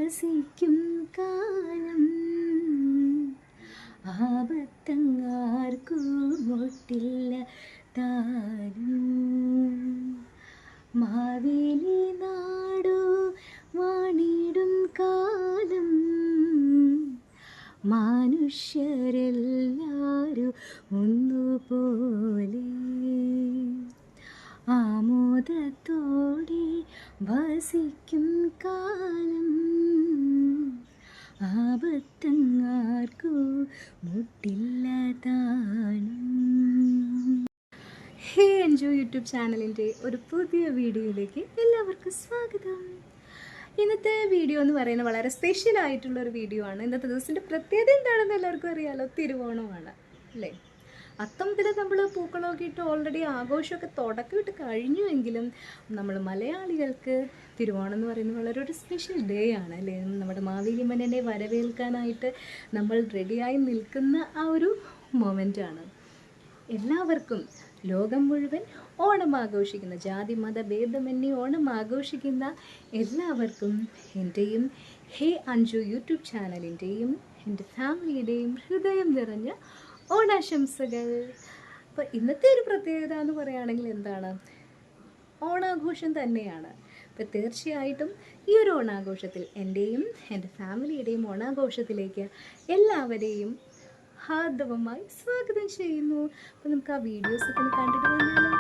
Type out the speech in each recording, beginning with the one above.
വസിക്കും കാലം ആപത്തങ്ങാർക്കു മുട്ടില്ല താനും മാവേലി നാടു വാണിടും കാലം മനുഷ്യരെല്ലാരും ഒന്നുപോലെ ആമോദത്തോടെ വസിക്കും കാലം ആപത്തങ്ങാർക്കു മുട്ടില്ല താനും. ഹേ എൻജോയ് യൂട്യൂബ് ചാനലിൻ്റെ ഒരു പുതിയ വീഡിയോയിലേക്ക് എല്ലാവർക്കും സ്വാഗതം. ഇന്നത്തെ വീഡിയോ എന്ന് പറയുന്നത് വളരെ സ്പെഷ്യലായിട്ടുള്ളൊരു വീഡിയോ ആണ്. ഇന്നത്തെ ദിവസത്തിൻ്റെ പ്രത്യേകത എന്താണെന്ന് എല്ലാവർക്കും അറിയാമല്ലോ, തിരുവോണമാണ് അല്ലേ. അത്തം മുതൽ നമ്മൾ പൂക്കളമൊക്കെ ഇട്ട് ഓൾറെഡി ആഘോഷമൊക്കെ തുടക്കമിട്ട് കഴിഞ്ഞുവെങ്കിലും നമ്മൾ മലയാളികൾക്ക് തിരുവോണം എന്ന് പറയുന്നത് വളരെ ഒരു സ്പെഷ്യൽ ഡേ ആണ് അല്ലേ. നമ്മുടെ മാവേലി മന്നനെ വരവേൽക്കാനായിട്ട് നമ്മൾ റെഡിയായി നിൽക്കുന്ന ആ ഒരു മൊമെൻ്റാണ്. എല്ലാവർക്കും ലോകം മുഴുവൻ ഓണം ആഘോഷിക്കുന്ന, ജാതി മത ഭേദമന്യേ ഓണം ആഘോഷിക്കുന്ന എല്ലാവർക്കും എൻ്റെയും ഹേ അഞ്ജു യൂട്യൂബ് ചാനലിൻ്റെയും എൻ്റെ ഫാമിലിയുടെയും ഹൃദയം നിറഞ്ഞ ഓണാശംസകൾ. അപ്പോൾ ഇന്നത്തെ ഒരു പ്രത്യേകത എന്ന് പറയുകയാണെങ്കിൽ എന്താണ്, ഓണാഘോഷം തന്നെയാണ്. അപ്പോൾ തീർച്ചയായിട്ടും ഈ ഒരു ഓണാഘോഷത്തിൽ എൻ്റെയും എൻ്റെ ഫാമിലിയുടെയും ഓണാഘോഷത്തിലേക്ക് എല്ലാവരെയും ഹാർദവമായി സ്വാഗതം ചെയ്യുന്നു. അപ്പോൾ നമുക്ക് ആ വീഡിയോസൊക്കെ ഒന്ന് കണ്ടിട്ട് വന്നാലോ.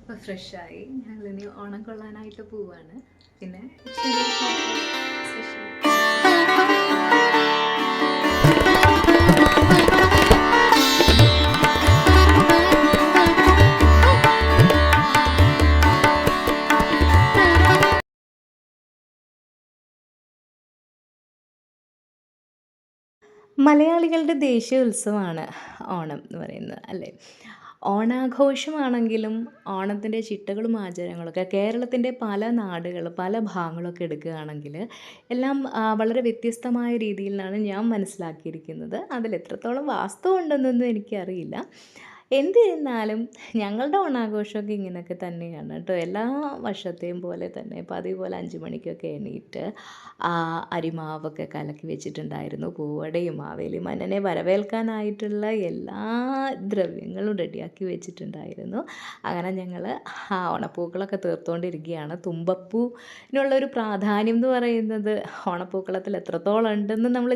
അപ്പോൾ ഫ്രഷായി ഞങ്ങളിനി ഓണം കൊള്ളാനായിട്ട് പോവാണ്. പിന്നെ മലയാളികളുടെ ദേശീയ ഉത്സവമാണ് ഓണം എന്ന് പറയുന്നത് അല്ലേ. ഓണാഘോഷമാണെങ്കിലും ഓണത്തിൻ്റെ ചിട്ടകളും ആചാരങ്ങളൊക്കെ കേരളത്തിൻ്റെ പല നാടുകൾ പല ഭാഗങ്ങളൊക്കെ എടുക്കുകയാണെങ്കിൽ എല്ലാം വളരെ വ്യത്യസ്തമായ രീതിയിൽ നിന്നാണ് ഞാൻ മനസ്സിലാക്കിയിരിക്കുന്നത്. അതിൽ എത്രത്തോളം വാസ്തവം ഉണ്ടെന്നൊന്നും എനിക്കറിയില്ല. എന്നിരുന്നാലും ഞങ്ങളുടെ ഓണാഘോഷമൊക്കെ ഇങ്ങനെയൊക്കെ തന്നെയാണ് കേട്ടോ. എല്ലാ വർഷത്തെയും പോലെ തന്നെ പതിവ് പോലെ 5 മണിക്കൊക്കെ എണീറ്റ് അരിമാവൊക്കെ കലക്കി വെച്ചിട്ടുണ്ടായിരുന്നു. പൂവടയും മാവേലി മന്നനെ വരവേൽക്കാനായിട്ടുള്ള എല്ലാ ദ്രവ്യങ്ങളും റെഡിയാക്കി വെച്ചിട്ടുണ്ടായിരുന്നു. അങ്ങനെ ഞങ്ങൾ ഓണപ്പൂക്കളൊക്കെ തീർത്തുകൊണ്ടിരിക്കുകയാണ്. തുമ്പപ്പൂവിനുള്ളൊരു പ്രാധാന്യം എന്ന് പറയുന്നത് ഓണപ്പൂക്കളത്തിൽ എത്രത്തോളം ഉണ്ടെന്ന് നമ്മൾ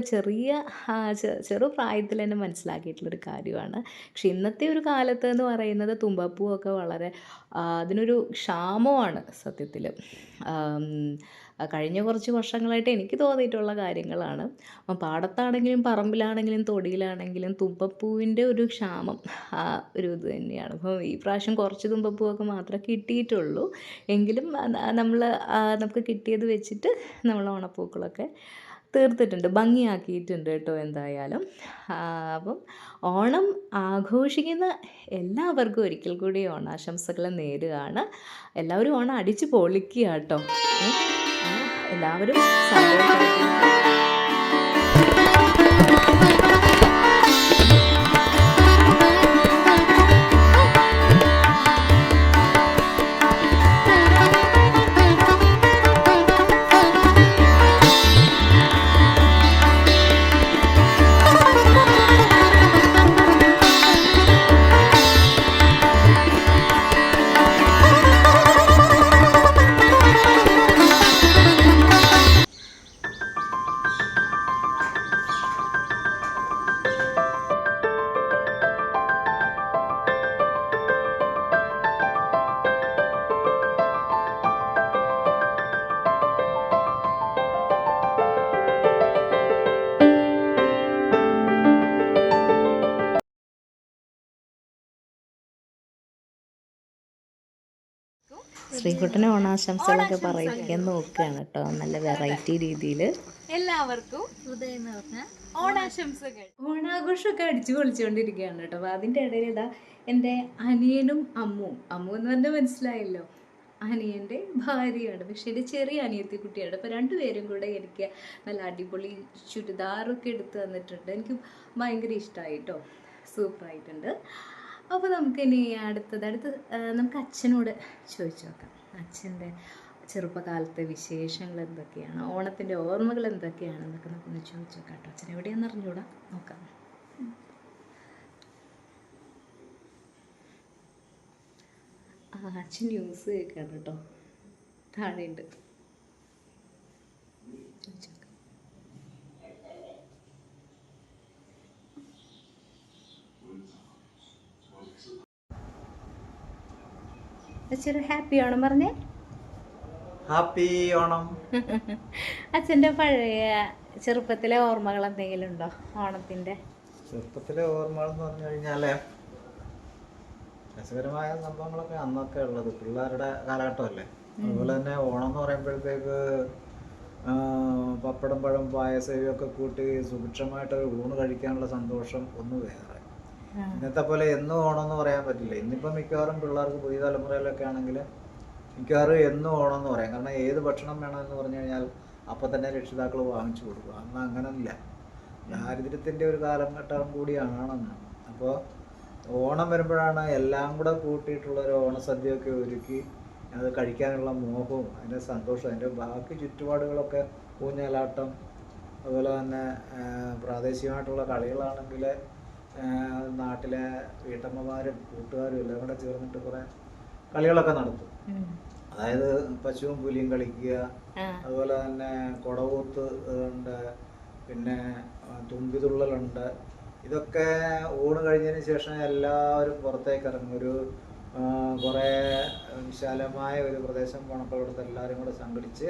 ചെറു പ്രായത്തിൽ തന്നെ മനസ്സിലാക്കിയിട്ടുള്ളൊരു കാര്യമാണ്. പക്ഷെ ഇന്നത്തെ ഒരു കാലത്ത് എന്ന് പറയുന്നത് തുമ്പപ്പൂവൊക്കെ വളരെ അതിനൊരു ക്ഷാമമാണ് സത്യത്തിൽ. കഴിഞ്ഞ കുറച്ച് വർഷങ്ങളായിട്ട് എനിക്ക് തോന്നിയിട്ടുള്ള കാര്യങ്ങളാണ്. പാടത്താണെങ്കിലും പറമ്പിലാണെങ്കിലും തൊടിയിലാണെങ്കിലും തുമ്പപ്പൂവിൻ്റെ ഒരു ക്ഷാമം ഒരു ഇത് തന്നെയാണ്. അപ്പോൾ ഈ പ്രാവശ്യം കുറച്ച് തുമ്പപ്പൂവൊക്കെ മാത്രമേ കിട്ടിയിട്ടുള്ളൂ. എങ്കിലും നമുക്ക് കിട്ടിയത് വെച്ചിട്ട് നമ്മൾ ഓണപ്പൂക്കളൊക്കെ തീർത്തിട്ടുണ്ട്, ഭംഗിയാക്കിയിട്ടുണ്ട് കേട്ടോ എന്തായാലും. അപ്പം ഓണം ആഘോഷിക്കുന്ന എല്ലാവർക്കും ഒരിക്കൽ കൂടി ഓണാശംസകൾ നേരുകയാണ്. എല്ലാവരും ഓണം അടിച്ച് പൊളിക്കുക കേട്ടോ. എല്ലാവരും സന്തോഷമായിട്ട് ശ്രീകുട്ടന് ഓണാശംസകളൊക്കെ പറയിക്കാൻ നോക്കുകയാണ് കേട്ടോ, നല്ല വെറൈറ്റി രീതിയിൽ. എല്ലാവർക്കും ഹൃദയം നിറഞ്ഞ ഓണാശംസകൾ. ഓണാഘോഷമൊക്കെ അടിച്ചു പൊളിച്ചുകൊണ്ടിരിക്കുകയാണ് കേട്ടോ. അപ്പോൾ അതിൻ്റെ ഇടയിൽ ഇതാ എൻ്റെ അനിയനും അമ്മു എന്ന് പറഞ്ഞാൽ മനസ്സിലായല്ലോ, അനിയൻ്റെ ഭാര്യയാണ്, പക്ഷേ എൻ്റെ ചെറിയ അനിയത്തി കുട്ടിയാണ്. അപ്പോൾ രണ്ടുപേരും കൂടെ എനിക്ക് നല്ല അടിപൊളി ചുരിദാറൊക്കെ എടുത്ത് തന്നിട്ടുണ്ട്. എനിക്ക് ഭയങ്കര ഇഷ്ടമായി കേട്ടോ, സൂപ്പറായിട്ടുണ്ട്. അപ്പോൾ നമുക്കിനി അടുത്ത് നമുക്ക് അച്ഛനോട് ചോദിച്ചു നോക്കാം, അച്ഛൻ്റെ ചെറുപ്പകാലത്തെ വിശേഷങ്ങൾ എന്തൊക്കെയാണ്, ഓണത്തിൻ്റെ ഓർമ്മകൾ എന്തൊക്കെയാണെന്നൊക്കെ നമുക്കൊന്ന് ചോദിച്ചു നോക്കാം കേട്ടോ. അച്ഛൻ എവിടെയാണെന്ന് അറിഞ്ഞൂടാ, നോക്കാം. അച്ഛൻ ന്യൂസ് കേൾക്കാണ് കേട്ടോ, താഴെയുണ്ട്, ചോദിച്ചു നോക്കാം. അച്ഛൻ ഹാപ്പി ഓണം പറഞ്ഞേ. ഹാപ്പി ഓണം. അച്ഛൻ്റെ പഴയ ചെറുപ്പത്തിലെ ഓർമ്മകൾ എന്തെങ്കിലും ഉണ്ടോ ഓണത്തിൻ്റെ? ചെറുപ്പത്തിലെ ഓർമ്മകൾ എന്ന് പറഞ്ഞു കഴിഞ്ഞാല് രസകരമായ സംഭവങ്ങളൊക്കെ അന്നൊക്കെ ഉള്ളത്, പിള്ളേരുടെ കാലഘട്ടമല്ലേ. അതുപോലെ തന്നെ ഓണം എന്ന് പറയുമ്പോഴത്തേക്ക് പപ്പടം പഴം പായസമൊക്കെ കൂട്ടി സുഭിക്ഷമായിട്ട് ഊണ് കഴിക്കാനുള്ള സന്തോഷം ഒന്ന് വേറെ. ഇന്നത്തെ പോലെ എന്നും ഓണം എന്ന് പറയാൻ പറ്റില്ല. ഇന്നിപ്പം മിക്കവാറും പിള്ളേർക്ക് പുതിയ തലമുറയിലൊക്കെ ആണെങ്കിൽ മിക്കവാറും എന്നും ഓണം എന്ന് പറയാം. കാരണം ഏത് ഭക്ഷണം വേണമെന്ന് പറഞ്ഞു കഴിഞ്ഞാൽ അപ്പം തന്നെ രക്ഷിതാക്കൾ വാങ്ങിച്ചു കൊടുക്കുക. അന്ന് അങ്ങനല്ല, ദാരിദ്ര്യത്തിൻ്റെ ഒരു കാലഘട്ടം കൂടിയാണെന്ന്. അപ്പോൾ ഓണം വരുമ്പോഴാണ് എല്ലാം കൂടെ കൂട്ടിയിട്ടുള്ളൊരു ഓണസദ്യയൊക്കെ ഒരുക്കി അത് കഴിക്കാനുള്ള മോഹവും അതിൻ്റെ സന്തോഷവും, അതിൻ്റെ ബാക്കി ചുറ്റുപാടുകളൊക്കെ ഊഞ്ഞാലാട്ടം, അതുപോലെ തന്നെ പ്രാദേശികമായിട്ടുള്ള കളികളാണെങ്കിൽ നാട്ടിലെ വീട്ടമ്മമാരും കൂട്ടുകാരും എല്ലാം കൂടെ ചേർന്നിട്ട് കുറേ കളികളൊക്കെ നടത്തും. അതായത് പശുവും പുലിയും കളിക്കുക, അതുപോലെ തന്നെ കുടകൂത്ത് ഉണ്ട്, പിന്നെ തുമ്പിതുള്ളലുണ്ട്. ഇതൊക്കെ ഊണ് കഴിഞ്ഞതിന് ശേഷം എല്ലാവരും പുറത്തേക്ക് ഇറങ്ങും. ഒരു കുറേ വിശാലമായ ഒരു പ്രദേശം പോണപ്പോഴത്തെ എല്ലാവരും കൂടെ സംഘടിച്ച്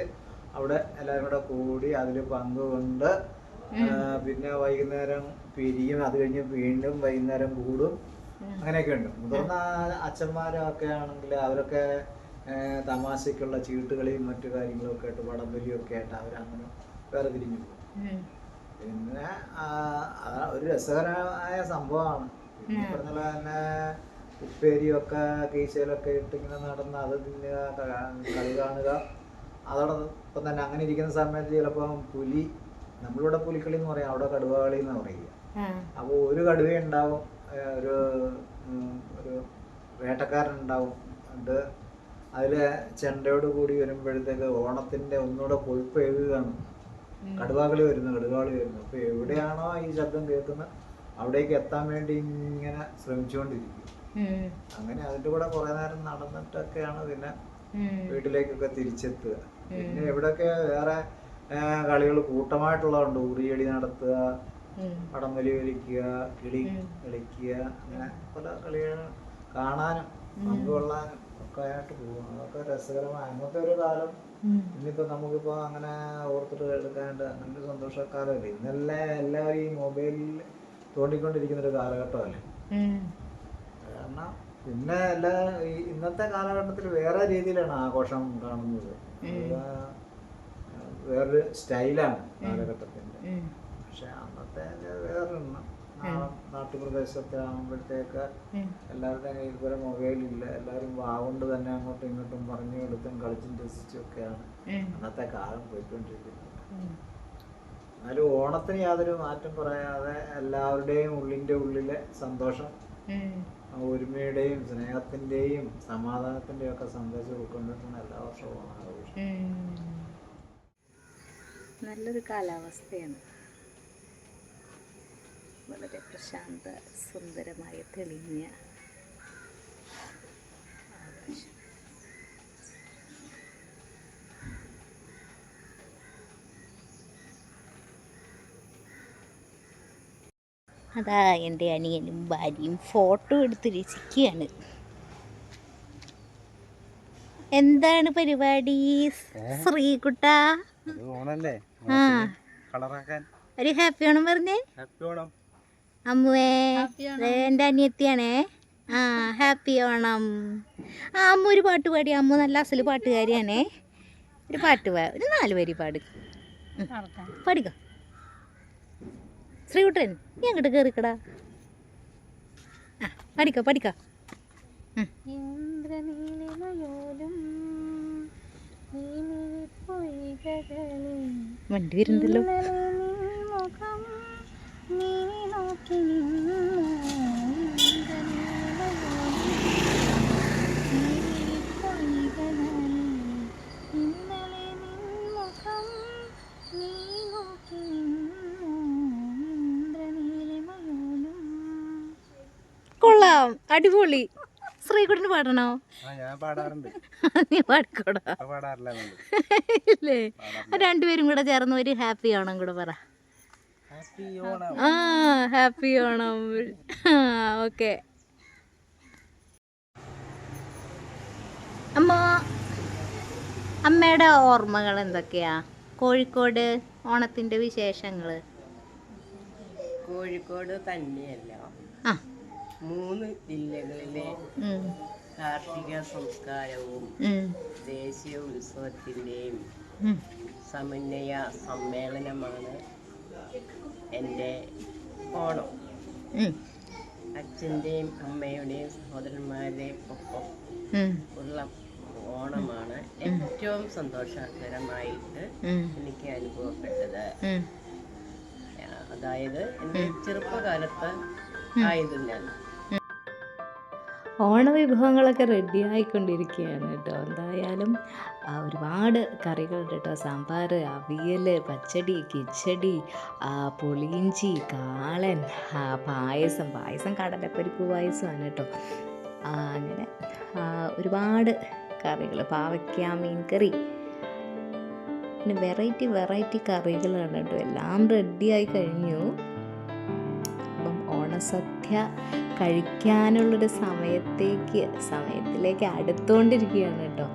അവിടെ എല്ലാവരും കൂടെ കൂടി അതിൽ പങ്കുകൊണ്ട് പിന്നെ വൈകുന്നേരം പിരിയും. അത് കഴിഞ്ഞ് വീണ്ടും വൈകുന്നേരം കൂടും. അങ്ങനെയൊക്കെ ഉണ്ട്. മുതിർന്ന അച്ഛന്മാരൊക്കെ ആണെങ്കിൽ അവരൊക്കെ തമാശയ്ക്കുള്ള ചീട്ടുകളിയും മറ്റു കാര്യങ്ങളും ഒക്കെ ആയിട്ട് വടംവലിയൊക്കെ ആയിട്ട് അവരങ്ങനെ വേറെ തിരിഞ്ഞു പോകും. പിന്നെ ഒരു രസകരമായ സംഭവമാണ്. പിന്നെ പറഞ്ഞ തന്നെ ഉപ്പേരിയൊക്കെ കീശയിലൊക്കെ ഇട്ടിങ്ങനെ നടന്ന് അത് തിന്നുക, കളി കാണുക. അതോടൊപ്പം തന്നെ അങ്ങനെ ഇരിക്കുന്ന സമയത്ത് ചിലപ്പം പുലി, നമ്മളിവിടെ പുലിക്കളി എന്ന് പറയാം, അവിടെ കടുവകളി എന്ന് പറയുക. അപ്പോൾ ഒരു കടുവ ഉണ്ടാവും, ഒരു വേട്ടക്കാരനുണ്ടാവും. അത് അതിൽ ചെണ്ടയോട് കൂടി വരുമ്പോഴത്തേക്ക് ഓണത്തിൻ്റെ ഒന്നുകൂടെ കൊഴുപ്പ് എഴുതുകയാണ്. കടുവാകളി വരുന്നു. അപ്പോൾ എവിടെയാണോ ഈ ശബ്ദം കേൾക്കുന്നത് അവിടേക്ക് എത്താൻ വേണ്ടി ഇങ്ങനെ ശ്രമിച്ചുകൊണ്ടിരിക്കും. അങ്ങനെ അതിൻ്റെ കൂടെ കുറേ നേരം നടന്നിട്ടൊക്കെയാണ് പിന്നെ വീട്ടിലേക്കൊക്കെ തിരിച്ചെത്തുക. പിന്നെ എവിടെയൊക്കെ വേറെ കളികൾ കൂട്ടമായിട്ടുള്ളതുണ്ട്. ഉറിയടി നടത്തുക, വടംവലി വലിക്കുക, കിളി കളിക്കുക, അങ്ങനെ പല കളികൾ കാണാനും പങ്കുകൊള്ളാനും ഒക്കെ ആയിട്ട് പോകും. അതൊക്കെ രസകരമായ അന്നത്തെ ഒരു കാലം. ഇന്നിപ്പോൾ നമുക്കിപ്പോൾ അങ്ങനെ ഓർത്തിട്ട് എടുക്കാണ്ട് അങ്ങനത്തെ സന്തോഷക്കാലമല്ലേ. ഇന്നല്ലേ എല്ലാവരും ഈ മൊബൈലിൽ തോണ്ടിക്കൊണ്ടിരിക്കുന്നൊരു കാലഘട്ടമല്ലേ. കാരണം പിന്നെ ഇന്നത്തെ കാലഘട്ടത്തിൽ വേറെ രീതിയിലാണ് ആഘോഷം കാണുന്നത്. വേറൊരു സ്റ്റൈലാണ് കാലഘട്ടത്തിൻ്റെ. പക്ഷെ അന്നത്തെ വേറൊരെണ്ണം. നാട്ടുപ്രദേശത്തെ ആകുമ്പോഴത്തേക്ക് എല്ലാവരുടെയും കയ്യിൽ പോലെ മൊബൈലില്ല. എല്ലാവരും വാഗൊണ്ട് തന്നെ അങ്ങോട്ടും ഇങ്ങോട്ടും പറഞ്ഞു എടുത്തും കളിച്ചും രസിച്ചും ഒക്കെയാണ് അന്നത്തെ കാലം പോയിക്കൊണ്ടിരിക്കുന്നത്. എന്നാലും ഓണത്തിന് യാതൊരു മാറ്റം പറയാതെ എല്ലാവരുടെയും ഉള്ളിൻ്റെ ഉള്ളിലെ സന്തോഷം, ഒരുമയുടെയും സ്നേഹത്തിൻ്റെയും സമാധാനത്തിൻ്റെയും ഒക്കെ സന്ദേശം ഉൾക്കൊണ്ടിട്ടാണ് എല്ലാ വർഷവും ഓണാഘോഷം. നല്ലൊരു കാലാവസ്ഥയാണ്, വളരെ പ്രശാന്ത സുന്ദരമായ തെളിഞ്ഞ ആകാശം. അതാ എൻ്റെ അനിയനും ഭാര്യയും ഫോട്ടോ എടുത്ത് രസിക്കുകയാണ്. എന്താണ് പരിപാടി ശ്രീകുട്ട? ഒരു ഹാപ്പി ഓണം പറഞ്ഞേ. അമ്മുവേ, എൻ്റെ അനിയത്തിയാണേ. ആ ഹാപ്പി ഓണം. ആ അമ്മ ഒരു പാട്ട് പാടി. അമ്മ നല്ല അസല് പാട്ടുകാരിയാണേ. ഒരു പാട്ട് ഒരു 4 വരി പാട്. പാടിക്കോ ശ്രീകുട്ടൻ, നീ അങ്ങോട്ട് കയറിക്കടാ. ആ പാടിക്കോ പാടിക്കോ. വണ്ടി വരുന്നല്ലോ. കൊള്ളാം, അടിപൊളി. ശ്രീകുട്ടന് പാടണോ? ഞാൻ പാടാറുണ്ട്. നീ പാടിക്കോടാ. ഇല്ലേ? രണ്ടുപേരും കൂടെ ചേർന്ന് ഒരു ഹാപ്പി ഓണം കൂടെ പറ. ആ ഹാപ്പി ഓണം. ഓക്കെ. അമ്മയുടെ ഓർമ്മകൾ എന്തൊക്കെയാ? കോഴിക്കോട് ഓണത്തിൻ്റെ വിശേഷങ്ങൾ. കോഴിക്കോട് തന്നെയല്ല, 3 ജില്ലകളിലെ കാർഷിക സംസ്കാരവും ദേശീയ ഉത്സവത്തിൻ്റെയും സമന്വയ സമ്മേളനമാണ് എൻ്റെ ഓണം. അച്ഛൻ്റെയും അമ്മയുടെയും സഹോദരന്മാരുടെയും ഒപ്പം ഉള്ള ഓണമാണ് ഏറ്റവും സന്തോഷകരമായിട്ട് എനിക്ക് അനുഭവപ്പെട്ടത്. അതായത് എൻ്റെ ചെറുപ്പകാലത്ത് ആയതിനാൽ. ഓണവിഭവങ്ങളൊക്കെ റെഡി ആയിക്കൊണ്ടിരിക്കുകയാണ് കേട്ടോ. എന്തായാലും ഒരുപാട് കറികളുണ്ട് കേട്ടോ. സാമ്പാർ, അവിയൽ, പച്ചടി, കിച്ചടി, പുളിയിഞ്ചി, കാളൻ, പായസം കടലപ്പരിപ്പ് പായസമാണ് കേട്ടോ. അങ്ങനെ ഒരുപാട് കറികൾ, പാവയ്ക്ക മീൻ കറി, പിന്നെ വെറൈറ്റി കറികളാണ് കേട്ടോ. എല്ലാം റെഡിയായി കഴിഞ്ഞു. അപ്പം ഓണസദ്യ കഴിക്കാനുള്ളൊരു സമയത്തിലേക്ക് അടുത്തുകൊണ്ടിരിക്കുകയാണ് കേട്ടോ.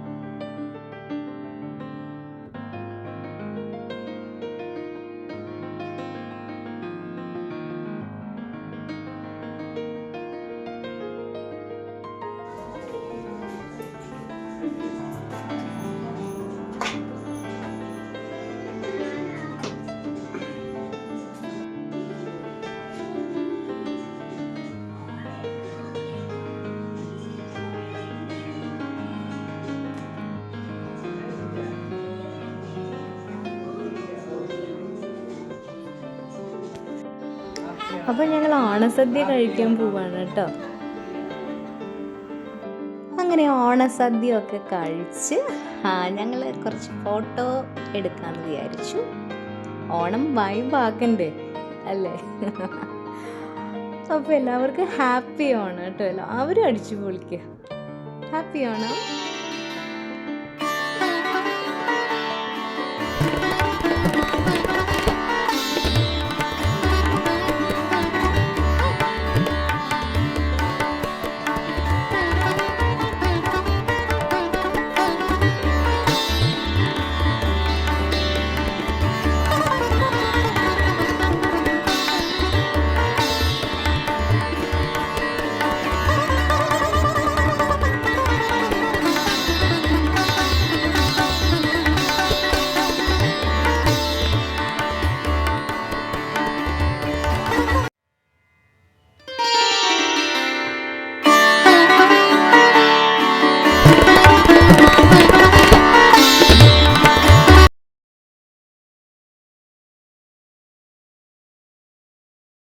അപ്പം ഞങ്ങൾ ഓണസദ്യ കഴിക്കാൻ പോവാണ് കേട്ടോ. അങ്ങനെ ഓണസദ്യ ഒക്കെ കഴിച്ച് ഞങ്ങൾ കുറച്ച് ഫോട്ടോ എടുക്കാമെന്ന് വിചാരിച്ചു. ഓണം വൈബാക്കണ്ടേ അല്ലേ? അപ്പോൾ എല്ലാവർക്കും ഹാപ്പി ഓണം കേട്ടോ. എല്ലാവരും അടിച്ചു പൊളിക്കുക. ഹാപ്പി ഓണം.